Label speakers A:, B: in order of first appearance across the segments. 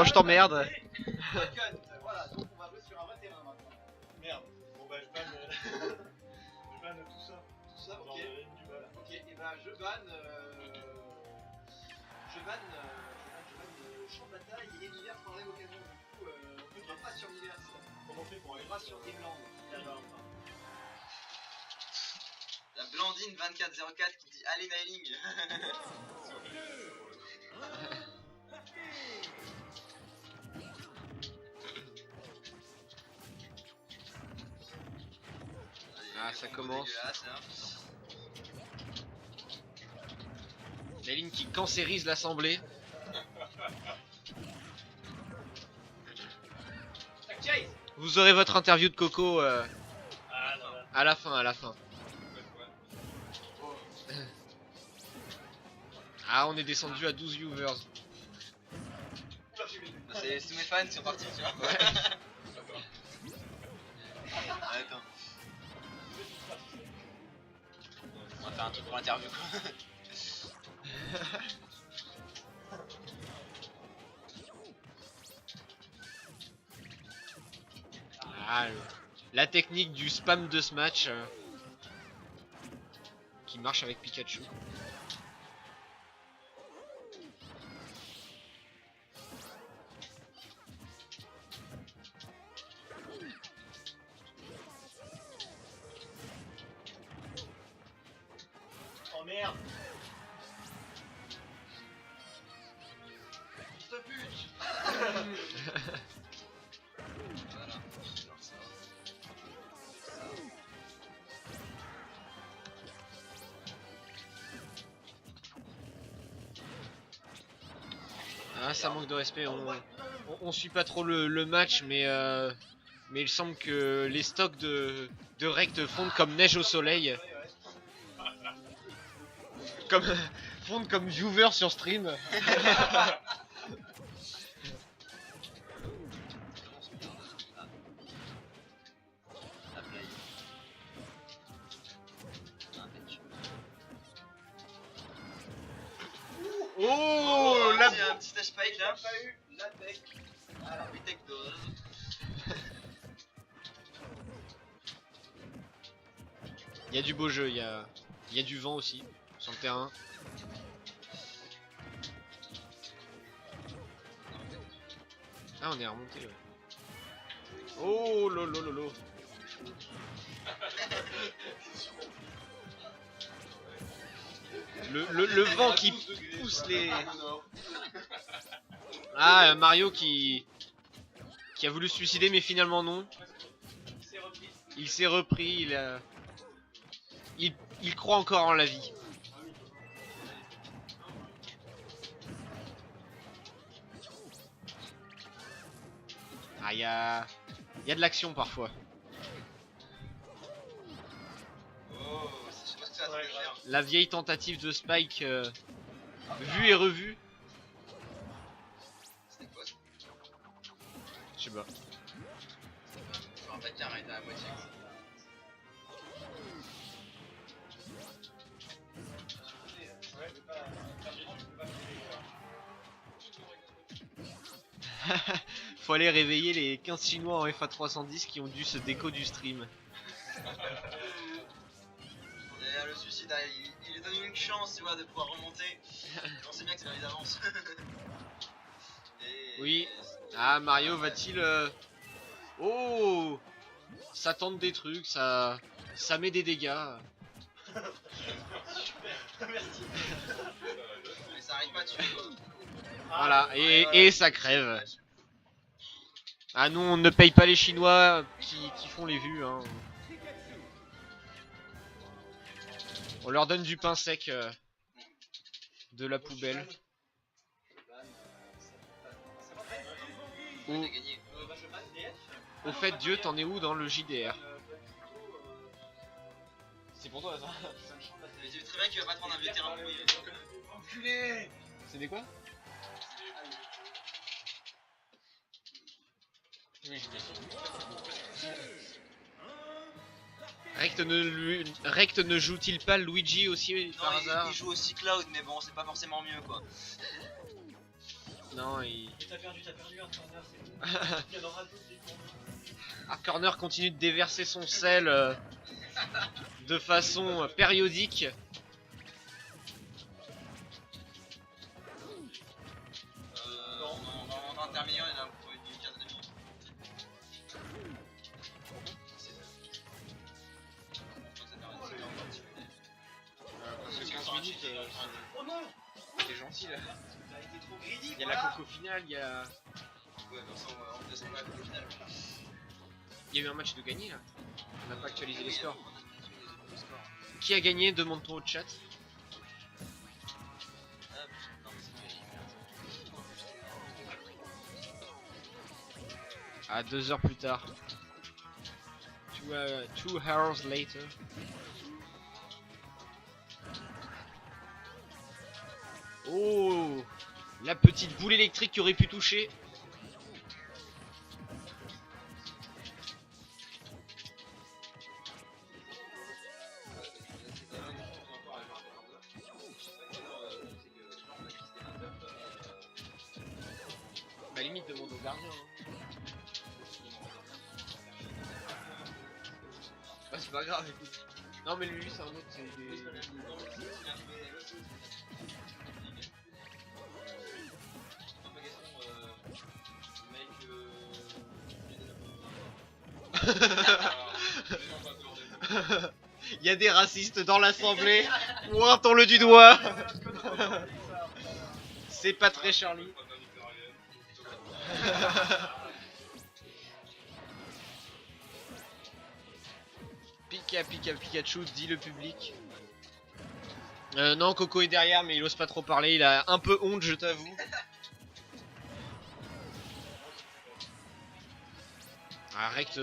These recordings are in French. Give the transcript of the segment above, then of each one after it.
A: je t'emmerde.
B: Voilà, donc on va jouer sur un vrai terrain maintenant.
C: Merde. Bon bah je banne, je banne tout ça.
B: Tout ça, ok.
C: Genre, du bal.
B: Ok, et ben je banne. Champ de bataille et univers par la même occasion. Du coup, on ne va pas sur univers.
C: Comment on fait pour
B: On
C: aller
B: ira sur Dreamland.
C: D'accord.
D: La Blandine 2404 qui dit allez Nailing.
A: Ah, ça commence. La ligne qui cancérise l'assemblée. Vous aurez votre interview de Coco
C: Ah non, là.
A: à la fin, Ah, on est descendu à 12 viewers.
D: C'est tous mes fans qui sont partis, tu vois. Attends. On va faire un truc pour l'interview quoi.
A: Ah, la technique du spam de ce match qui marche avec Pikachu.
C: Oh merde.
B: Fils de pute.
D: Voilà. Alors ça.
A: Ah, ça manque de respect. On suit pas trop le match, mais il semble que les stocks de Rect fondent comme neige au soleil. Comme fondent comme viewer sur stream. Oh,
D: Là, il y a un petit stage spike là.
B: Pas eu la tech.
D: Alors, retake dose.
A: Il y a du beau jeu, il y a du vent aussi sur le terrain. Ah, on est remonté. Ouais. Oh lolo lolo. Le vent qui pousse les. Ah, Mario qui a voulu se suicider mais finalement non. Il s'est repris, il croit encore en la vie. Ah, il y a de l'action parfois.
D: Oh, je sais pas ce que ça va faire.
A: La vieille tentative de Spike vue et revue.
D: C'était quoi ça?
A: Je sais pas.
D: Je me rappelle qu'il a arrêté à la moitié.
A: Faut aller réveiller les 15 Chinois en FA310 qui ont dû se déco du stream.
D: Et le suicide, il lui donne une chance, tu vois, de pouvoir remonter. On sait bien que c'est la d'avance.
A: Oui. Ah, Mario va-t-il... Oh, ça tente des trucs, ça met des dégâts.
C: Merci.
D: Mais ça arrive pas dessus quoi.
A: Voilà, et ça crève. Ah non, on ne paye pas les Chinois qui font les vues. Hein. On leur donne du pain sec de la poubelle.
D: On a gagné.
A: Au fait, Dieu, t'en es où dans le JDR?
C: C'est pour toi ça.
D: Mais tu sais très bien qu'il va pas te prendre un vieux terrain pourri.
C: Enculé.
A: C'est des quoi?
C: Oui, je l'ai.
A: Rect ne joue-t-il pas Luigi aussi par
D: Non,
A: hasard?
D: il joue aussi Cloud, mais bon, c'est pas forcément mieux quoi.
A: Non, il...
C: T'as perdu un corner, c'est bon. Il y en aura d'autres des cons.
A: Corner continue de déverser son sel de façon périodique.
D: En intermédiaire, il y en a pour une quinzaine de minutes.
A: Parce que 15 minutes,
C: Oh non!
A: c'est gentil là.
C: T'as été trop greedy,
A: Il y a la coco finale, il y a eu un match de gagné là. On n'a pas actualisé les scores. Qui a gagné? Demande-toi au chat. À 2 heures plus tard. 2 hours later. Oh, la petite boule électrique qui aurait pu toucher. Bah limite demande au gardien. Hein. Bah c'est pas grave écoute. Non mais lui c'est un autre, c'est des... Il y a des racistes dans l'assemblée. Pointons-le du doigt. C'est pas très Charlie. Pika Pika Pikachu, dit le public. Non, Coco est derrière, mais il ose pas trop parler. Il a un peu honte, je t'avoue. Ah, Rect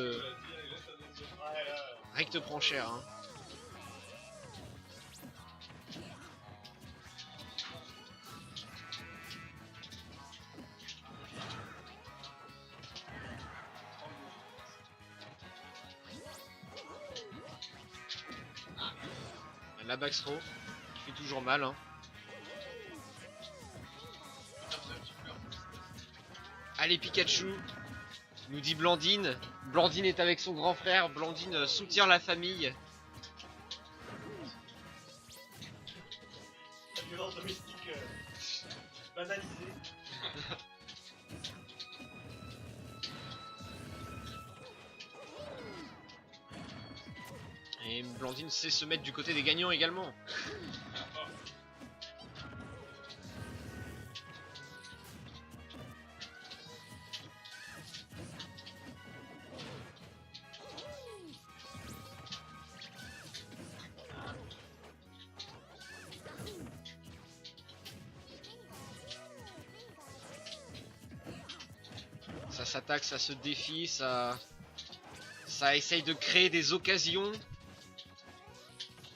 A: prend cher. Hein. La backthrow qui fait toujours mal. Hein. Allez Pikachu, nous dit Blandine. Blandine est avec son grand frère. Blandine soutient la famille.
C: La violence domestique banalisée.
A: Et Blandine sait se mettre du côté des gagnants également. Ça s'attaque, ça se défie, ça essaye de créer des occasions.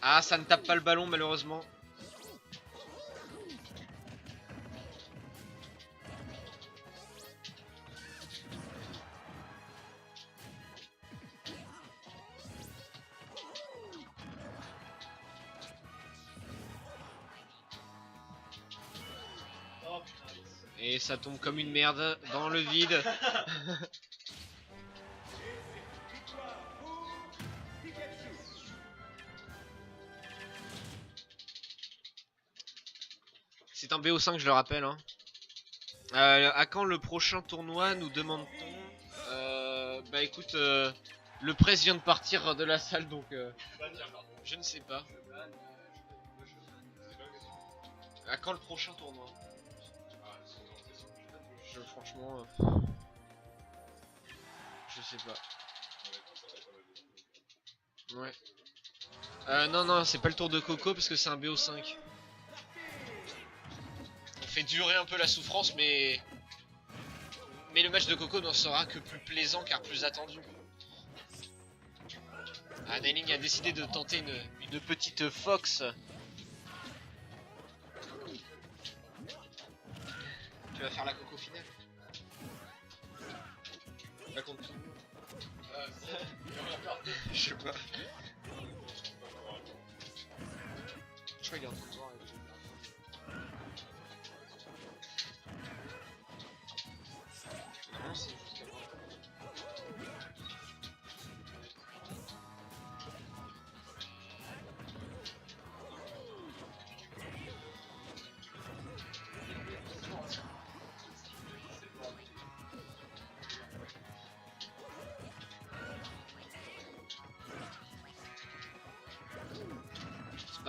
A: Ah, ça ne tape pas le ballon malheureusement.
C: Oh putain.
A: Et ça tombe comme une merde dans le vide. C'est un BO5, je le rappelle. Hein. À quand le prochain tournoi, nous demande-t-on? Bah écoute, le presse vient de partir de la salle, donc je ne sais pas. À quand le prochain tournoi? Franchement, je sais pas. Ouais. Non, c'est pas le tour de Coco parce que c'est un BO5. On fait durer un peu la souffrance, mais le match de Coco n'en sera que plus plaisant car plus attendu. Ah, Nailing a décidé de tenter une petite fox. Tu vas faire la Coco finale? Pas contre tout le monde. Je sais pas. Je crois qu'il est en train de voir avec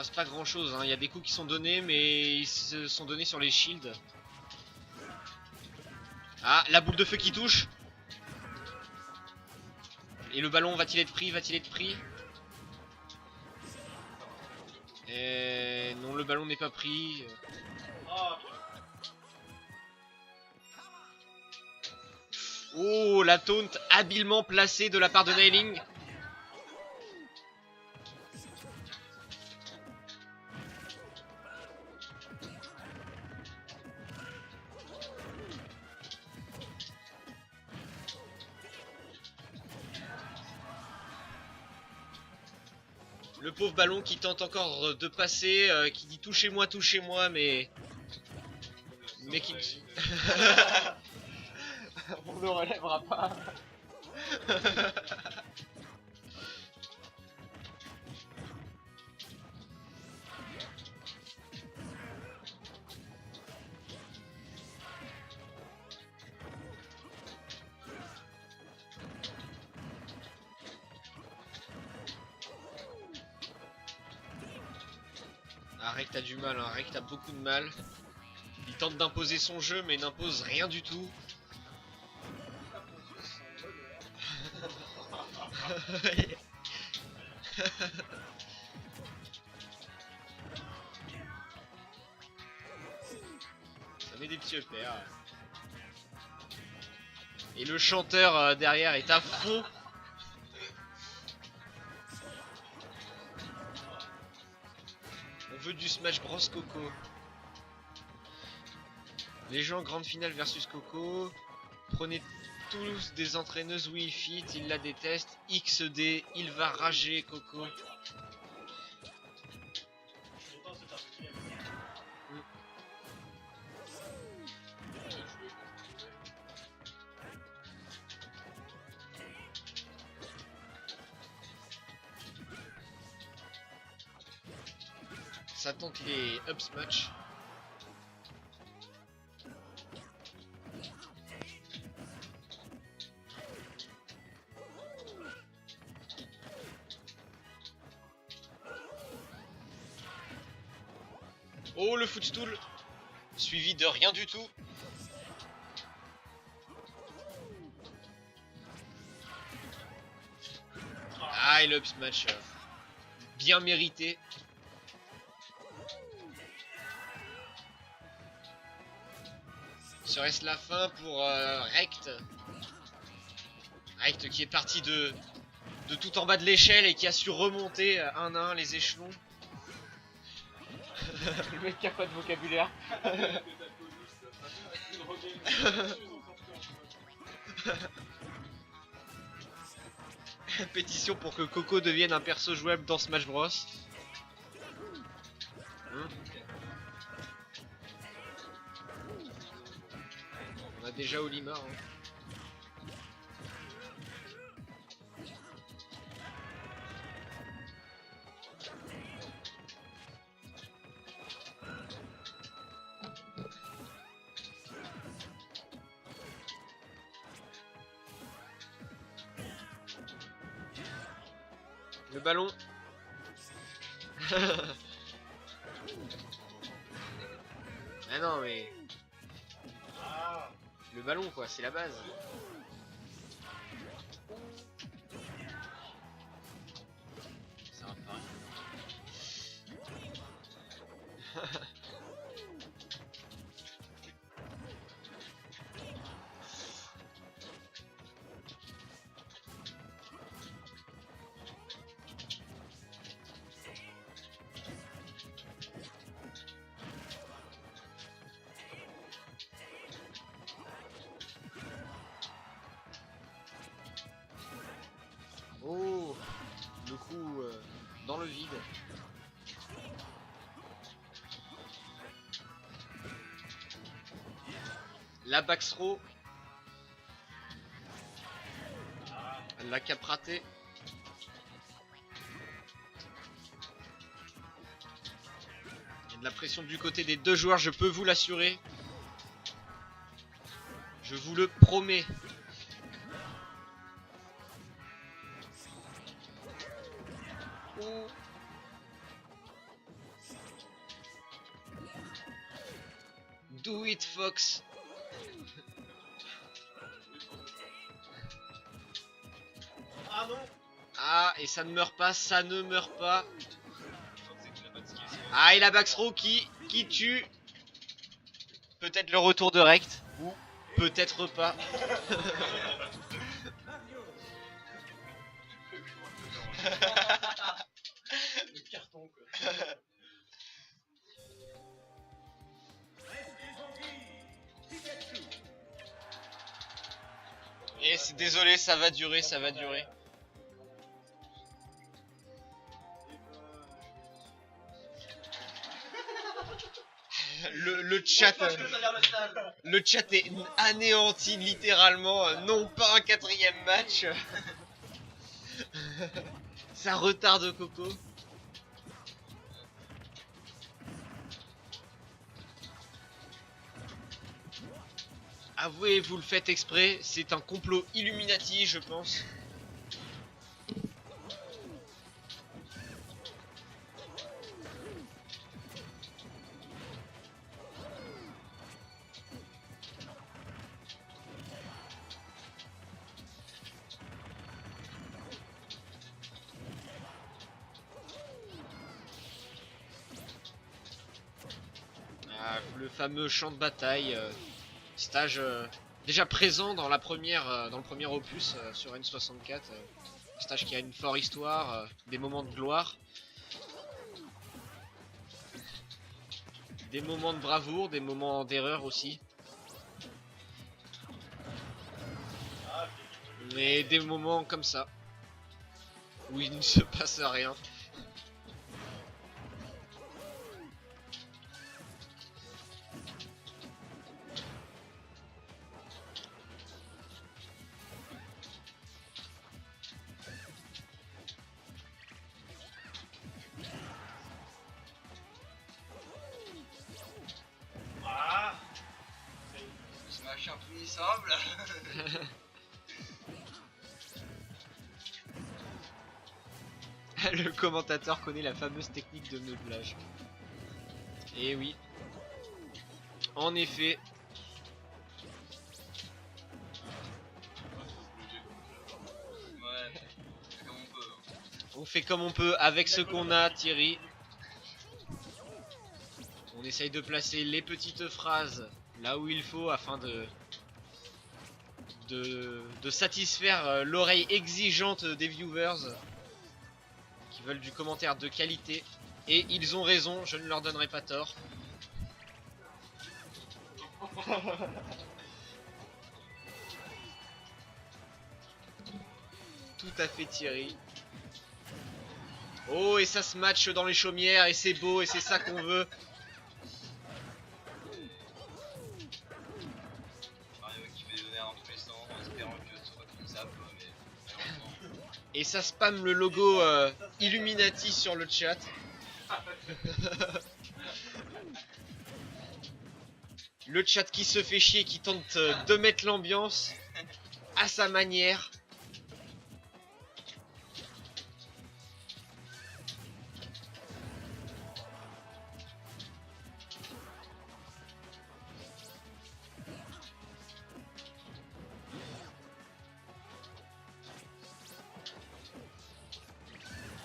A: passe pas grand chose, hein. Il y a des coups qui sont donnés, mais ils se sont donnés sur les shields. Ah, la boule de feu qui touche. Et le ballon va-t-il être pris? Va-t-il être pris? Et non, le ballon n'est pas pris.
C: Ah,
A: Oh, la taunt habilement placée de la part de Nailing. Le pauvre ballon qui tente encore de passer, qui dit touchez-moi, mais qui... On ne relèvera pas. Ah, Rekt a du mal, hein. Rekt a beaucoup de mal. Il tente d'imposer son jeu mais n'impose rien du tout. Ça met des petits EPR. Et le chanteur derrière est à fond. On veut du Smash Bros Coco. Les gens grande finale versus Coco. Prenez tous des entraîneuses Wii Fit, il la déteste. XD, il va rager Coco.
C: je suis content de se terminer.
A: Ça tente les up smash. Oh, le footstool suivi de rien du tout. Ah, et le up smash bien mérité. Serait-ce la fin pour Rekt? Rekt qui est parti de tout en bas de l'échelle et qui a su remonter un à un les échelons. Le mec qui a pas de vocabulaire. Pétition pour que Coco devienne un perso jouable dans Smash Bros. On a déjà Olimar. Le ballon. Ah non mais... Le ballon quoi, c'est la base. Ça va pas. Oh, le coup dans le vide. La backthrow. La cap ratée. Il y a de la pression du côté des deux joueurs, je peux vous l'assurer. Je vous le promets. Do it, Fox.
C: Ah non.
A: Ah, et ça ne meurt pas, ça ne meurt pas.
C: Je pensais qu'il a pas de skill.
A: Ah, et la backthrow qui tue. Peut-être le retour de Rect. Ou peut-être pas.
C: Le carton quoi.
A: Et c'est désolé, ça va durer, ça va durer. Le chat, le chat est anéanti littéralement, non pas un 4ème match. Ça retarde Coco. Avouez, vous le faites exprès, c'est un complot Illuminati, je pense. Le fameux champ de bataille, stage déjà présent dans la première, dans le premier opus sur N64, stage qui a une forte histoire, des moments de gloire, des moments de bravoure, des moments d'erreur aussi, mais des moments comme ça où il ne se passe rien.
C: Ah.
D: Smash impunissable.
A: Le commentateur connaît la fameuse technique de meublage. Et oui. En effet.
D: Ouais, c'est comme on peut. Hein.
A: On fait comme on peut avec ce qu'on a, Thierry. On essaye de placer les petites phrases là où il faut afin de satisfaire l'oreille exigeante des viewers qui veulent du commentaire de qualité. Et ils ont raison, je ne leur donnerai pas tort. Tout à fait, Thierry. Oh, et ça se match dans les chaumières et c'est beau et c'est ça qu'on veut.
D: Mario qui fait des nerfs dans tous les sens en espérant que ce soit comme ça, quoi, mais malheureusement.
A: Et ça spam le logo Illuminati sur le chat. Le chat qui se fait chier, qui tente de mettre l'ambiance à sa manière.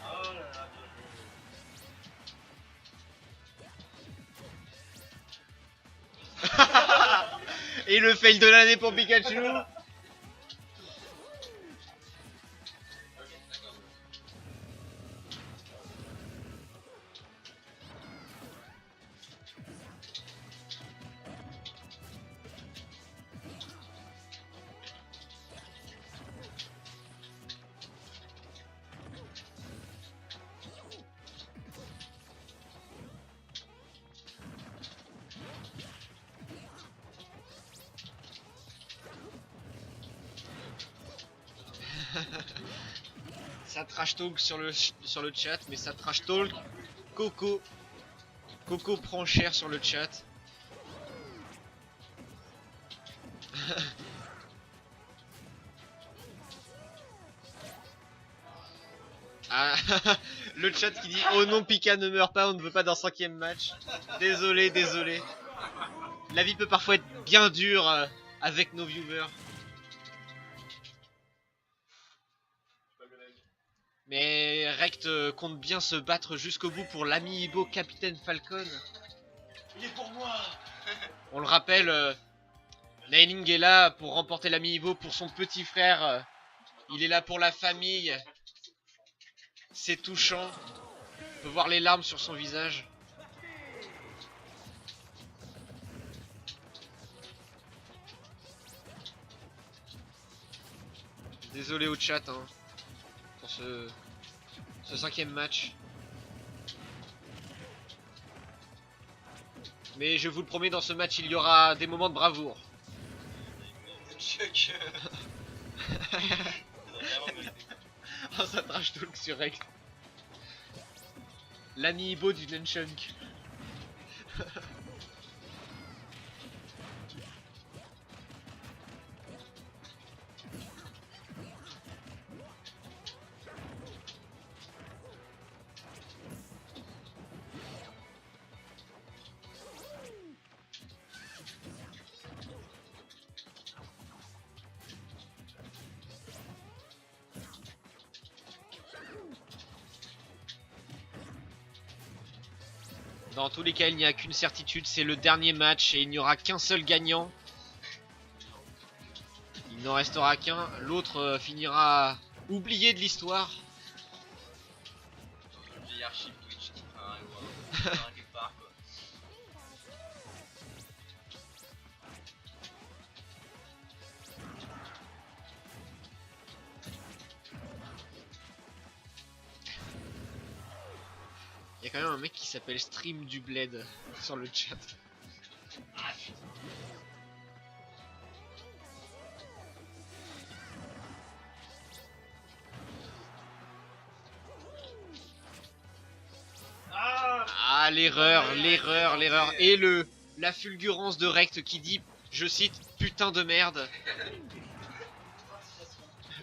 C: Oh là là, bien
A: Et le fail de l'année pour Pikachu. Ça trash talk sur le chat, mais ça trash talk. Coco prend cher sur le chat. Ah, le chat qui dit oh non, Pika ne meurt pas, on ne veut pas d'un 5ème match. Désolé. La vie peut parfois être bien dure avec nos viewers. Mais Rect compte bien se battre jusqu'au bout pour l'amiibo Capitaine Falcon.
C: Il est pour moi.
A: On le rappelle, Nailing est là pour remporter l'amiibo pour son petit frère. Il est là pour la famille. C'est touchant. On peut voir les larmes sur son visage. Désolé au chat hein, pour ce 5e match. Mais je vous le promets, dans ce match, il y aura des moments de bravoure.
D: Chuck.
A: Oh, ça trash talk sur Rex. L'amiibo du Nunchunk. Dans tous les cas, il n'y a qu'une certitude, c'est le dernier match et il n'y aura qu'un seul gagnant. Il n'en restera qu'un, l'autre finira oublié de l'histoire.
D: Le vieil archive Twitch qui fera quelque part quoi.
A: Il y a quand même un mec qui s'appelle Stream du Bled sur le chat. Ah l'erreur et la fulgurance de Rect qui dit, je cite, putain de merde.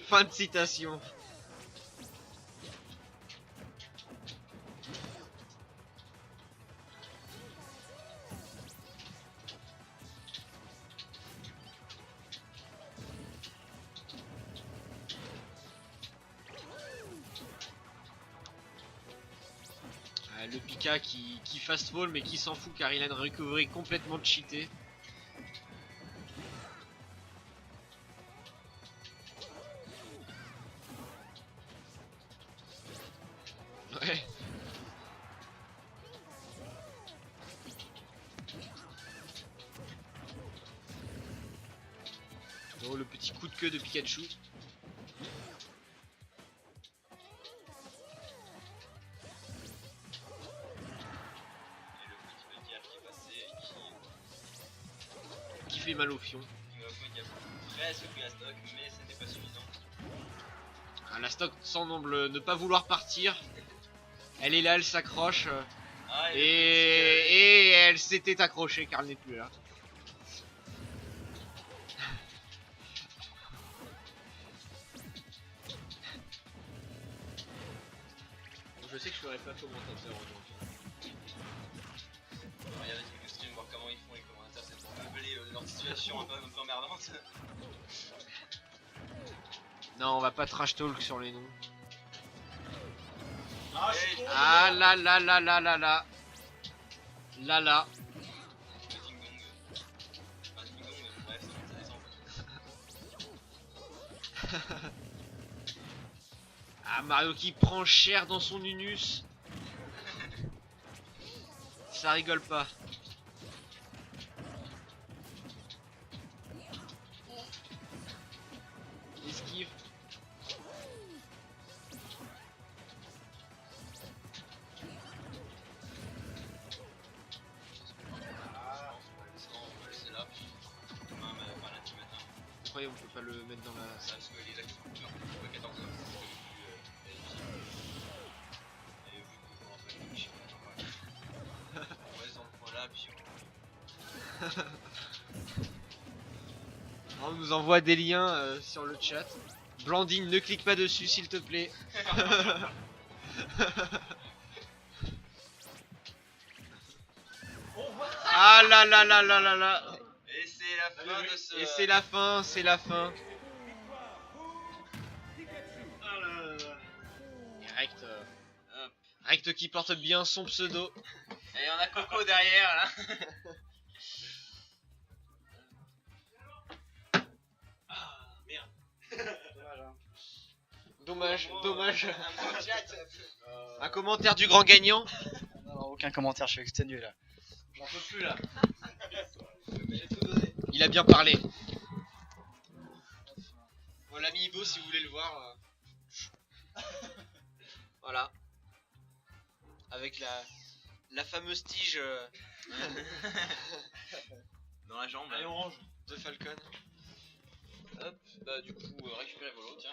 A: Fin de citation. Le Pika qui fastball mais qui s'en fout car il a une recovery complètement cheatée. Ouais. Oh, le petit coup de queue de Pikachu. Fait mal au fion.
D: Il a presque pris la stock, mais ce n'était pas suffisant.
A: Ah, la stock semble ne pas vouloir partir. Elle est là, elle s'accroche. Et elle s'était accrochée car elle n'est plus là. Je sais que je ferai pas commentateur aujourd'hui.
D: Regardez le stream, voir comment ils font les commentateurs, c'est pour meubler leur situation un peu emmerdante.
A: Non, on va pas trash talk sur les noms.
C: Ah, je suis con,
A: Ah là là là là là là. Là là.
D: Le ding dong. Enfin, ding dong, bref, ça descend.
A: Ah, Mario qui prend cher dans son unus. Ça rigole pas. Esquive. Pourquoi on peut pas le mettre dans la...
D: Parce que les actions coupures, 14 heures. Et vu que en fait, je sais pas, on reste dans le point là, puis
A: On nous envoie des liens sur le chat. Blandine, ne clique pas dessus s'il te plaît.
C: Oh, what?
A: Ah là là là là là là.
D: Et c'est la fin de ce...
A: Et c'est la fin, c'est la fin.
C: Ah là là là.
A: Et Rect qui porte bien son pseudo.
D: Et on a Coco derrière là.
C: Ah merde.
B: Dommage, hein.
A: Dommage.
D: Un beau chat.
A: Un commentaire du grand gagnant.
B: Non, aucun commentaire, je suis exténué là.
A: J'en peux plus là.
B: J'ai tout donné.
A: Il a bien parlé. Voilà l'amiibo si vous voulez le voir. Voilà. Avec la fameuse tige
D: Dans la jambe.
C: Allez, on range.
A: de Falcon. Hop, bah du coup récupérez vos lots, tiens.